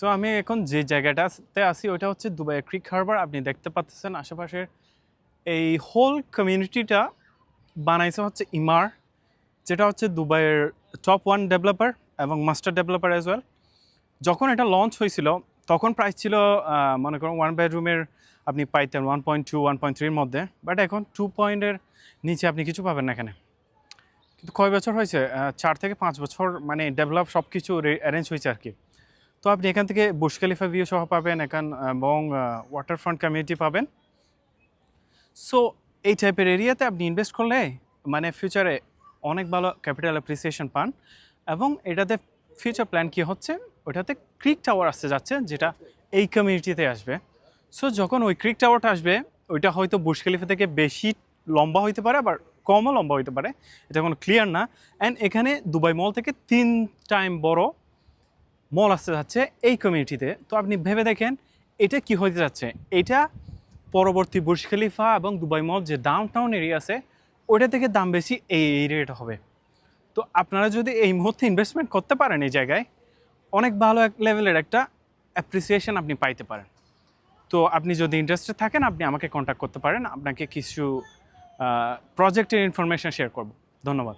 So আমি এখন যে জায়গাটাতে আছি ওইটা হচ্ছে দুবাইয়ের ক্রিক হারবার। আপনি দেখতে পাচ্ছেন আশেপাশের এই হোল কমিউনিটিটা বানাইছে হচ্ছে ইমার, যেটা হচ্ছে দুবাইয়ের টপ 1 ডেভেলপার এবং মাস্টার ডেভেলপার অ্যাজ ওয়েল। যখন এটা লঞ্চ হয়েছিল তখন প্রাইস ছিল মনে করুন 1 বেডরুমের আপনি পাইতেন 1.2 1.3-এর মধ্যে, বাট এখন 2 পয়েন্টের নিচে আপনি কিছু পাবেন না এখানে। কিন্তু কয় বছর হয়েছে? 4 থেকে 5 বছর মানে ডেভেলপ সব কিছু অ্যারেঞ্জ হয়েছে আর কি। তো আপনি এখান থেকে বুর্জ খলিফা ভিউ সহ পাবেন এখান এবং ওয়াটারফ্রন্ট কমিউনিটি পাবেন। সো এই টাইপের এরিয়াতে আপনি ইনভেস্ট করলে মানে ফিউচারে অনেক ভালো ক্যাপিটাল অ্যাপ্রিসিয়েশন পান। এবং এটাতে ফিউচার প্ল্যান কী হচ্ছে, ওটাতে ক্রিক টাওয়ার আসতে যাচ্ছে যেটা এই কমিউনিটিতে আসবে। সো যখন ওই ক্রিক টাওয়ারটা আসবে ওইটা হয়তো বুর্জ খলিফা থেকে বেশি লম্বা হইতে পারে, আবার কমও লম্বা হইতে পারে, এটা কোনো ক্লিয়ার না। অ্যান্ড এখানে দুবাই মল থেকে 3 টাইম বড় মল আসতে যাচ্ছে এই কমিউনিটিতে। তো আপনি ভেবে দেখেন এটা কি হতে যাচ্ছে। এটা পরবর্তী বুর্জ খলিফা এবং দুবাই মল যে ডাউন টাউন এরিয়া আছে ওইটা থেকে দাম বেশি এই এরিয়াটা হবে। তো আপনারা যদি এই মুহূর্তে ইনভেস্টমেন্ট করতে পারেন এই জায়গায়, অনেক ভালো এক লেভেলের একটা অ্যাপ্রিসিয়েশন আপনি পাইতে পারেন। তো আপনি যদি ইন্টারেস্টেড থাকেন আপনি আমাকে কন্ট্যাক্ট করতে পারেন, আপনাকে কিছু প্রজেক্টের ইনফরমেশন শেয়ার করব। ধন্যবাদ।